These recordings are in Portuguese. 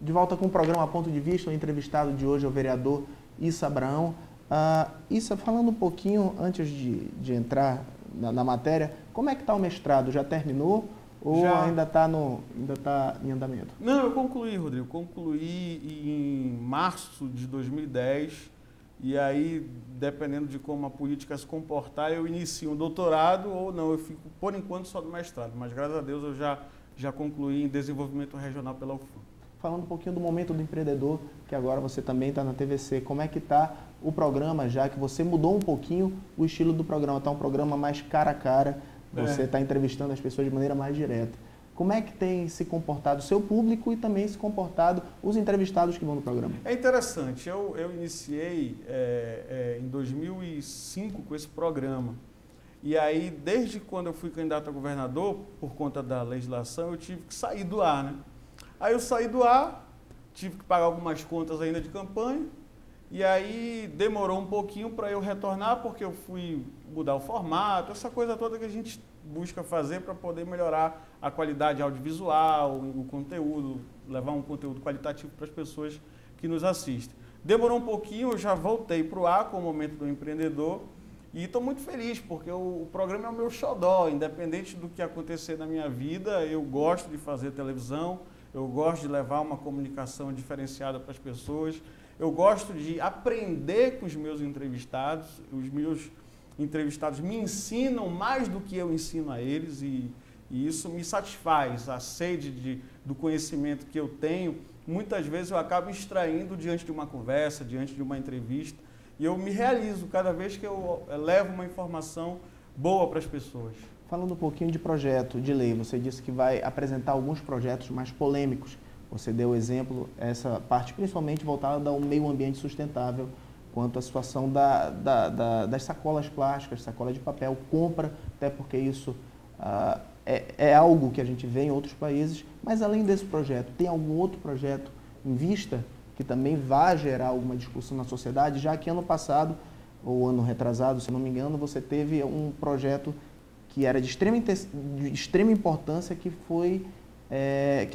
De volta com o programa Ponto de Vista, o entrevistado de hoje é o vereador Issa Abraão. Issa, falando um pouquinho, antes de entrar na matéria, como é que está o mestrado? Já terminou ou ainda está em andamento? Não, eu concluí, Rodrigo. Concluí em março de 2010 e aí, dependendo de como a política se comportar, eu inicio um doutorado ou não. Eu fico, por enquanto, só no mestrado, mas graças a Deus eu já concluí em desenvolvimento regional pela UFAM. Falando um pouquinho do Momento do Empreendedor, que agora você também está na TVC, como é que está o programa, já que você mudou um pouquinho o estilo do programa, está um programa mais cara a cara, você está entrevistando as pessoas de maneira mais direta. Como é que tem se comportado o seu público e também se comportado os entrevistados que vão no programa? É interessante, eu iniciei em 2005 com esse programa. E aí, desde quando eu fui candidato a governador, por conta da legislação, eu tive que sair do ar, né? Aí eu saí do ar, tive que pagar algumas contas ainda de campanha, e aí demorou um pouquinho para eu retornar, porque eu fui mudar o formato, essa coisa toda que a gente busca fazer para poder melhorar a qualidade audiovisual, o conteúdo, levar um conteúdo qualitativo para as pessoas que nos assistem. Demorou um pouquinho, eu já voltei para o ar com o Momento do Empreendedor, e estou muito feliz, porque o programa é o meu xodó, independente do que acontecer na minha vida, eu gosto de fazer televisão, eu gosto de levar uma comunicação diferenciada para as pessoas, eu gosto de aprender com os meus entrevistados me ensinam mais do que eu ensino a eles e isso me satisfaz, a sede do conhecimento que eu tenho, muitas vezes eu acabo extraindo diante de uma conversa, diante de uma entrevista, e eu me realizo cada vez que eu levo uma informação boa para as pessoas. Falando um pouquinho de projeto de lei, você disse que vai apresentar alguns projetos mais polêmicos. Você deu exemplo, essa parte principalmente voltada ao meio ambiente sustentável, quanto à situação das sacolas plásticas, sacola de papel, compra, até porque isso é algo que a gente vê em outros países. Mas além desse projeto, tem algum outro projeto em vista que também vai gerar alguma discussão na sociedade, já que ano passado, ou ano retrasado, se não me engano, você teve um projeto que era de extrema importância, que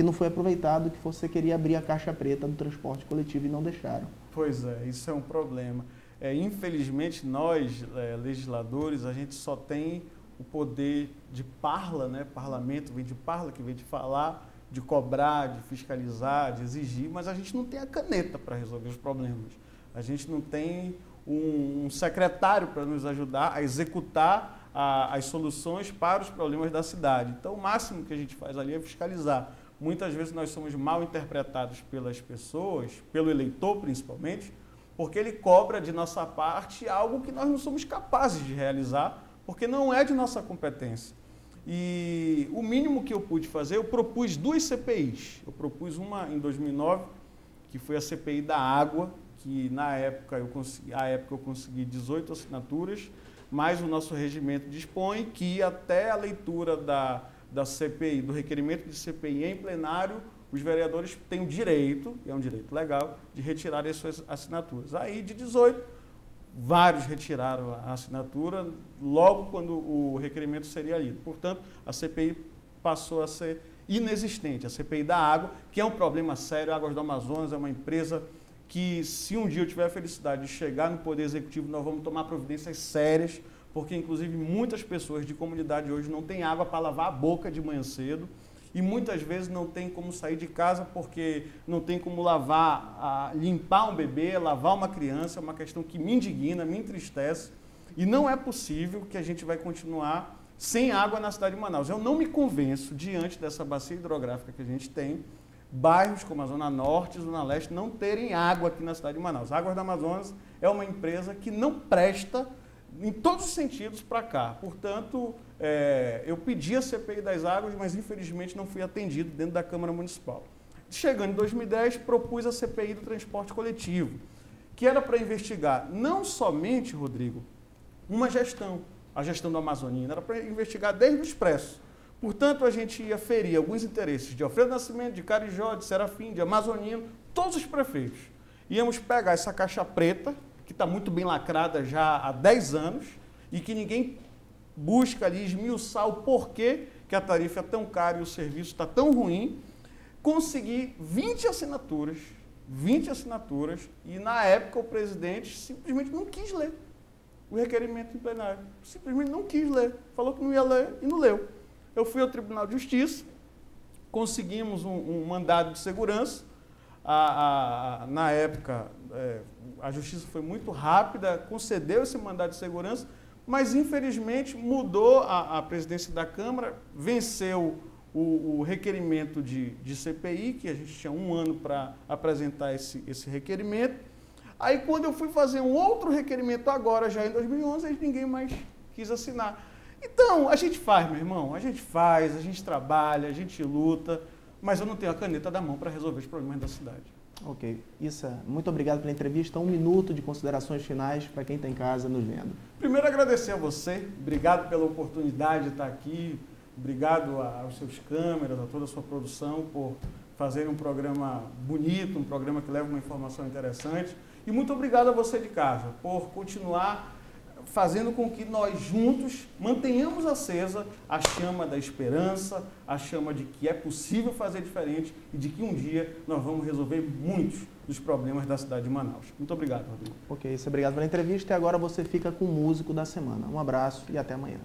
não foi aproveitado, que você queria abrir a caixa preta do transporte coletivo e não deixaram. Pois é, isso é um problema. Infelizmente, nós, legisladores, a gente só tem o poder de parla, né? Parlamento vem de parla, que vem de falar, de cobrar, de fiscalizar, de exigir, mas a gente não tem a caneta para resolver os problemas. A gente não tem um secretário para nos ajudar a executar as soluções para os problemas da cidade. Então, o máximo que a gente faz ali é fiscalizar. Muitas vezes nós somos mal interpretados pelas pessoas, pelo eleitor principalmente, porque ele cobra de nossa parte algo que nós não somos capazes de realizar, porque não é de nossa competência. E o mínimo que eu pude fazer, eu propus 2 CPIs. Eu propus uma em 2009, que foi a CPI da água, que na época eu consegui 18 assinaturas, mas o nosso regimento dispõe que até a leitura da CPI, do requerimento de CPI em plenário, os vereadores têm o direito, e é um direito legal, de retirar as suas assinaturas. Aí, de 18, vários retiraram a assinatura logo quando o requerimento seria lido. Portanto, a CPI passou a ser inexistente. A CPI da água, que é um problema sério, a Águas do Amazonas é uma empresa que, se um dia eu tiver a felicidade de chegar no Poder Executivo, nós vamos tomar providências sérias, porque, inclusive, muitas pessoas de comunidade hoje não têm água para lavar a boca de manhã cedo e muitas vezes não tem como sair de casa porque não tem como limpar um bebê, lavar uma criança. É uma questão que me indigna, me entristece e não é possível que a gente vai continuar sem água na cidade de Manaus. Eu não me convenço, diante dessa bacia hidrográfica que a gente tem, bairros como a Zona Norte e Zona Leste não terem água aqui na cidade de Manaus. A Águas do Amazonas é uma empresa que não presta em todos os sentidos para cá. Portanto, eu pedi a CPI das águas, mas infelizmente não fui atendido dentro da Câmara Municipal. Chegando em 2010, propus a CPI do transporte coletivo, que era para investigar não somente, Rodrigo, uma gestão, a gestão do Amazonina, era para investigar desde o Expresso. Portanto, a gente ia ferir alguns interesses de Alfredo Nascimento, de Carijó, de Serafim, de Amazonino, todos os prefeitos. Íamos pegar essa caixa preta, que está muito bem lacrada já há 10 anos, e que ninguém busca ali esmiuçar o porquê que a tarifa é tão cara e o serviço está tão ruim, consegui 20 assinaturas, e na época o presidente simplesmente não quis ler o requerimento em plenário. Simplesmente não quis ler. Falou que não ia ler e não leu. Eu fui ao Tribunal de Justiça, conseguimos um mandado de segurança. Na época, a Justiça foi muito rápida, concedeu esse mandado de segurança, mas infelizmente mudou a presidência da Câmara, venceu o requerimento de CPI, que a gente tinha 1 ano para apresentar esse requerimento. Aí quando eu fui fazer um outro requerimento agora, já em 2011, aí ninguém mais quis assinar. Então, a gente faz, meu irmão, a gente faz, a gente trabalha, a gente luta, mas eu não tenho a caneta da mão para resolver os problemas da cidade. Ok. Issa, muito obrigado pela entrevista. 1 minuto de considerações finais para quem está em casa nos vendo. Primeiro, agradecer a você. Obrigado pela oportunidade de estar aqui. Obrigado aos seus câmeras, a toda a sua produção por fazerem um programa bonito, um programa que leva uma informação interessante. E muito obrigado a você de casa por continuar fazendo com que nós juntos mantenhamos acesa a chama da esperança, a chama de que é possível fazer diferente e de que um dia nós vamos resolver muitos dos problemas da cidade de Manaus. Muito obrigado, Rodrigo. Ok, obrigado pela entrevista e agora você fica com o músico da semana. Um abraço e até amanhã.